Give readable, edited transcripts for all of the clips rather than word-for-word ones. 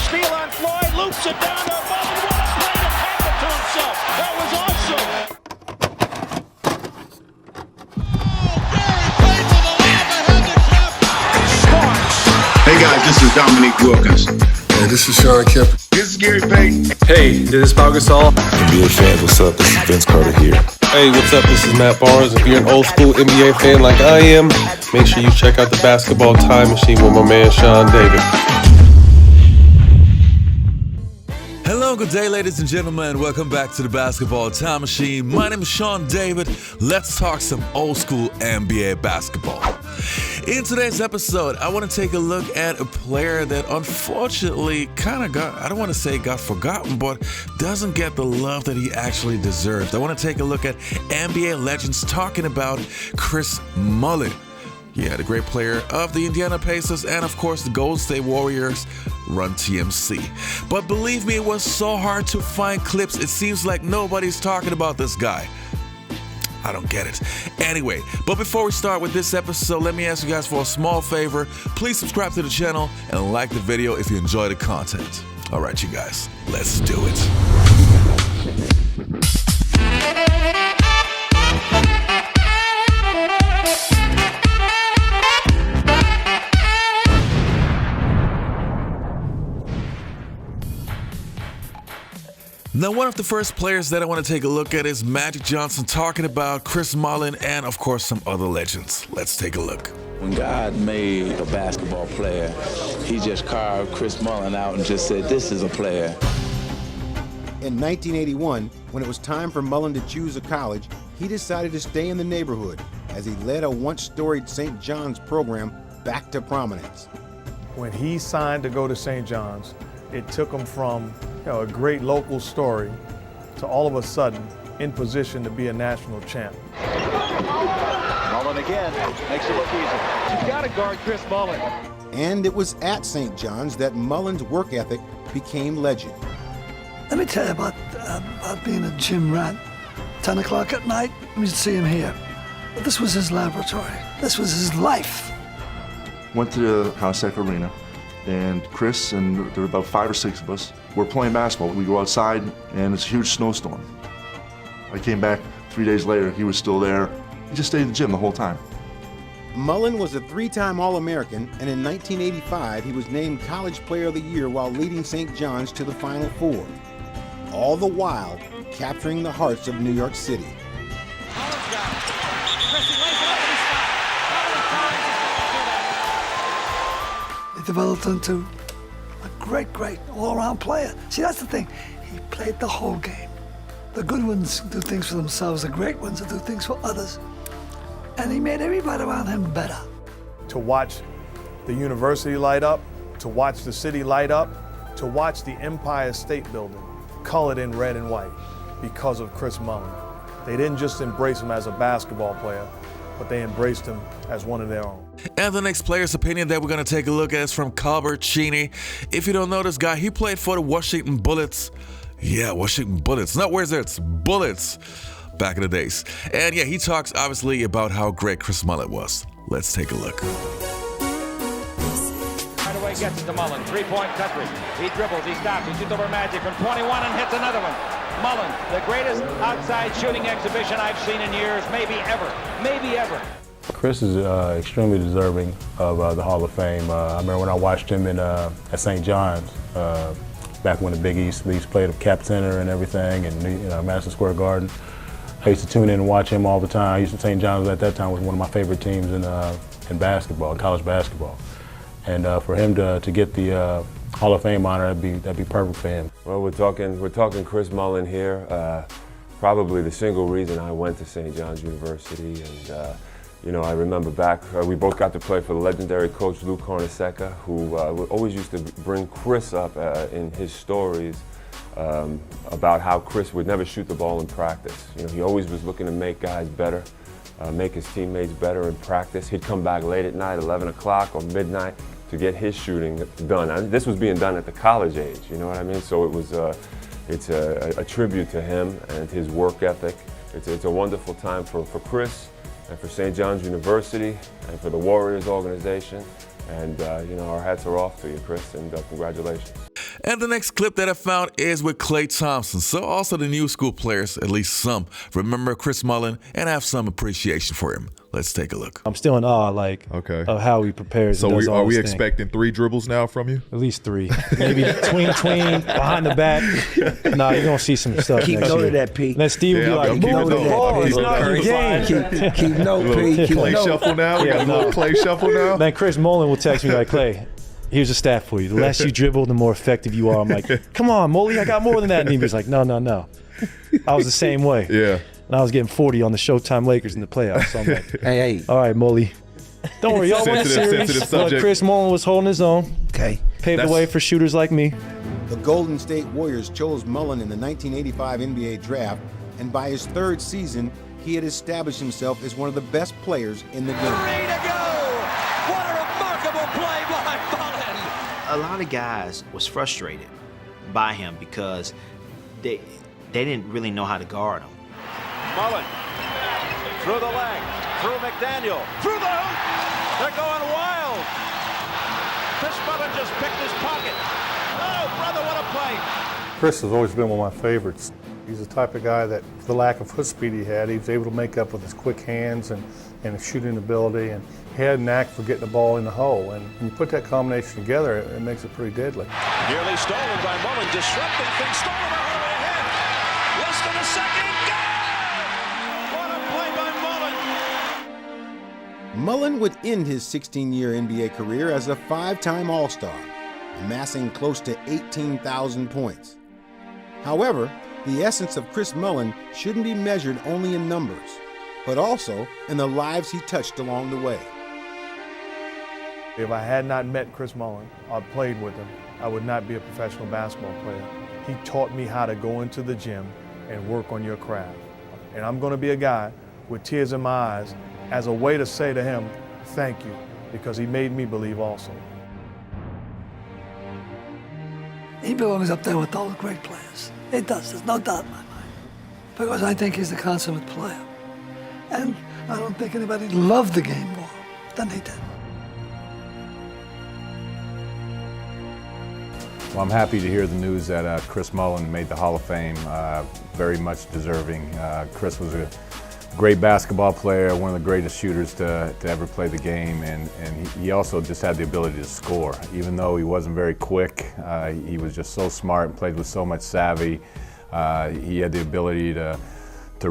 steal on Floyd, loops it down to Mullin. What a play to tap it to himself. That was awesome. Hey guys, this is Dominique Wilkins. Hey, this is Sean Kemp. This is Gary Payton. Hey, this is Pau Gasol. NBA fans, what's up? This is Vince Carter here. Hey, what's up? This is Matt Barnes. If you're an old school NBA fan like I am, make sure you check out the Basketball Time Machine with my man Sean David. Hello, good day, ladies and gentlemen. Welcome back to the Basketball Time Machine. My name is Sean David. Let's talk some old school NBA basketball. In today's episode, I want to take a look at a player that unfortunately kind of got, I don't want to say got forgotten, but doesn't get the love that he actually deserves. I want to take a look at NBA legends talking about Chris Mullin. Yeah, the great player of the Indiana Pacers and, of course, the Golden State Warriors run TMC. But believe me, it was so hard to find clips. It seems like nobody's talking about this guy. I don't get it. Anyway, but before we start with this episode, let me ask you guys for a small favor. Please subscribe to the channel and like the video if you enjoy the content. All right, you guys, let's do it. Now, one of the first players that I want to take a look at is Magic Johnson talking about Chris Mullin and, of course, some other legends. Let's take a look. When God made a basketball player, he just carved Chris Mullin out and just said, this is a player. In 1981, when it was time for Mullin to choose a college, he decided to stay in the neighborhood as he led a once-storied St. John's program back to prominence. When he signed to go to St. John's, it took him from a great local story to all of a sudden in position to be a national champ. Mullin again makes it look easy. You've got to guard Chris Mullin. And it was at St. John's that Mullin's work ethic became legend. Let me tell you about being a gym rat. 10 o'clock at night, we'd see him here. But this was his laboratory. This was his life. Went to the Consec Arena, and Chris and there were about 5 or 6 of us were playing basketball. We go outside, and it's a huge snowstorm. I came back 3 days later. He was still there. He just stayed in the gym the whole time. Mullin was a 3-time All-American, and in 1985, he was named College Player of the Year while leading St. John's to the Final Four. All the while, capturing the hearts of New York City. He developed into a great all-around player. See, that's the thing. He played the whole game. The good ones do things for themselves. The great ones do things for others. And he made everybody around him better. To watch the university light up, to watch the city light up, to watch the Empire State Building colored in red and white because of Chris Mullin. They didn't just embrace him as a basketball player, but they embraced him as one of their own. And the next player's opinion that we're going to take a look at is from Chini. If you don't know this guy, he played for the Washington Bullets. Yeah, Washington Bullets. Not Wizards, Bullets. Back in the days. And yeah, he talks obviously about how great Chris Mullin was. Let's take a look. Hardaway gets it to Mullin. Three-point country. He dribbles, he stops, he shoots over Magic from 21 and hits another one. Mullin, the greatest outside shooting exhibition I've seen in years, maybe ever. Maybe ever. Chris is extremely deserving of the Hall of Fame. I remember when I watched him at St. John's, back when the Big East played at Cap Center and everything, and Madison Square Garden. I used to tune in and watch him all the time. I used to St. John's at that time was one of my favorite teams in basketball, college basketball. And for him to get the Hall of Fame honor, that'd be perfect for him. Well, we're talking Chris Mullin here. Probably the single reason I went to St. John's University, and I remember back, we both got to play for the legendary coach Lou Cornacecca, who always used to bring Chris up in his stories about how Chris would never shoot the ball in practice. He always was looking to make guys better, make his teammates better in practice. He'd come back late at night, 11 o'clock or midnight, to get his shooting done. This was being done at the college age, you know what I mean? So it was, it's a tribute to him and his work ethic. It's a wonderful time for Chris and for St. John's University and for the Warriors organization. And our hats are off to you, Chris, and congratulations. And the next clip that I found is with Klay Thompson. So also the new school players, at least some, remember Chris Mullin and have some appreciation for him. Let's take a look. I'm still in awe, of how he prepares. So are we expecting 3 dribbles now from you? At least 3, maybe tween, behind the back. Nah, you're gonna see some stuff. Keep note of that, P. Then Steve will be like, "Move the ball. It's not your game." Keep note, P. Klay shuffle now. We got a little Klay shuffle now. Then Chris Mullin will text me like, "Clay, here's a stat for you. The less you dribble, the more effective you are." I'm like, "Come on, Molly, I got more than that." And he was like, "No. I was the same way." Yeah. And I was getting 40 on the Showtime Lakers in the playoffs. So I'm like, hey. All right, Molly. Don't worry, y'all won the series. But Chris Mullin was holding his own. Okay. Paved the way for shooters like me. The Golden State Warriors chose Mullin in the 1985 NBA draft, and by his 3rd season, he had established himself as one of the best players in the game. 3 to go! What a remarkable play by Mullin! A lot of guys was frustrated by him because they didn't really know how to guard him. Mullin, through the leg, through McDaniel, through the hoop. They're going wild. Chris Mullin just picked his pocket. Oh, brother, what a play. Chris has always been one of my favorites. He's the type of guy that, for the lack of foot speed he had, he was able to make up with his quick hands and his shooting ability, and he had a knack for getting the ball in the hole. And when you put that combination together, it makes it pretty deadly. Nearly stolen by Mullin, disrupting things, stolen by Hardaway ahead. Less than a second. Mullin would end his 16-year NBA career as a 5-time All-Star, amassing close to 18,000 points. However, the essence of Chris Mullin shouldn't be measured only in numbers, but also in the lives he touched along the way. If I had not met Chris Mullin or played with him, I would not be a professional basketball player. He taught me how to go into the gym and work on your craft. And I'm going to be a guy with tears in my eyes as a way to say to him, thank you, because he made me believe also. He belongs up there with all the great players. It does, there's no doubt in my mind. Because I think he's a consummate player. And I don't think anybody loved the game more than he did. Well, I'm happy to hear the news that Chris Mullin made the Hall of Fame. Very much deserving. Chris was a great basketball player, one of the greatest shooters to ever play the game, and he also just had the ability to score. Even though he wasn't very quick, he was just so smart and played with so much savvy. He had the ability to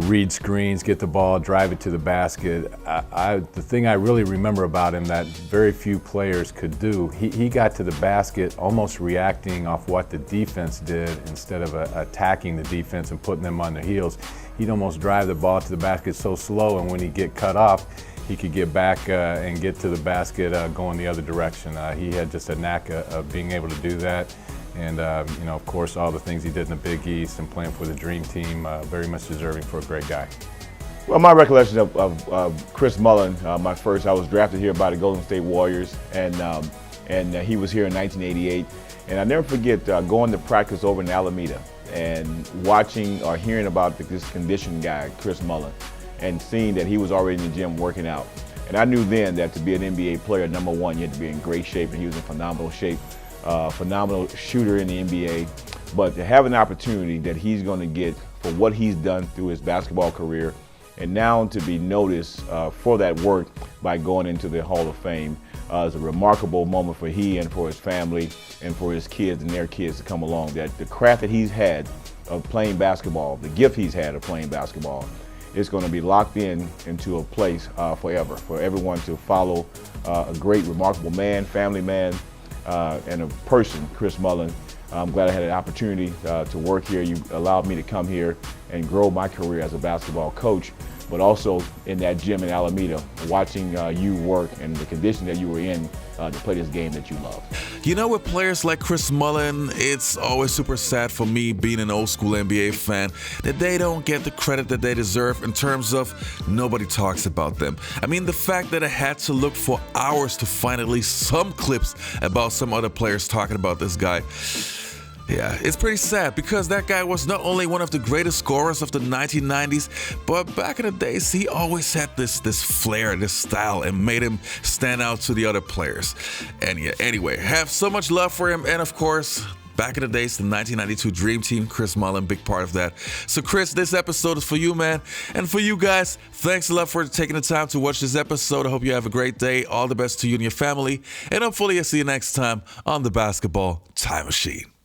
read screens, get the ball, drive it to the basket. The thing I really remember about him that very few players could do, he got to the basket almost reacting off what the defense did instead of attacking the defense and putting them on their heels. He'd almost drive the ball to the basket so slow, and when he'd get cut off, he could get back and get to the basket going the other direction. He had just a knack of being able to do that. And, of course, all the things he did in the Big East and playing for the Dream Team, very much deserving for a great guy. Well, my recollection of Chris Mullin, I was drafted here by the Golden State Warriors, and he was here in 1988. And I never forget going to practice over in Alameda and watching or hearing about this conditioned guy, Chris Mullin, and seeing that he was already in the gym working out. And I knew then that to be an NBA player, number one, you had to be in great shape, and he was in phenomenal shape. Phenomenal shooter in the NBA, but to have an opportunity that he's going to get for what he's done through his basketball career, and now to be noticed for that work by going into the Hall of Fame is a remarkable moment for he and for his family and for his kids and their kids to come along. That the craft that he's had of playing basketball, the gift he's had of playing basketball, is going to be locked into a place forever for everyone to follow. A great, remarkable man, family man, and a person, Chris Mullin. I'm glad I had an opportunity to work here. You allowed me to come here and grow my career as a basketball coach, but also in that gym in Alameda, watching you work and the condition that you were in to play this game that you love. You know, with players like Chris Mullin, it's always super sad for me, being an old school NBA fan, that they don't get the credit that they deserve in terms of nobody talks about them. I mean, the fact that I had to look for hours to find at least some clips about some other players talking about this guy. Yeah, it's pretty sad because that guy was not only one of the greatest scorers of the 1990s, but back in the days, he always had this flair, this style, and made him stand out to the other players. And yeah, anyway, have so much love for him, and of course, Back in the days, the 1992 Dream Team, Chris Mullin, big part of that. So Chris, this episode is for you, man. And for you guys, thanks a lot for taking the time to watch this episode. I hope you have a great day. All the best to you and your family. And hopefully I'll see you next time on the Basketball Time Machine.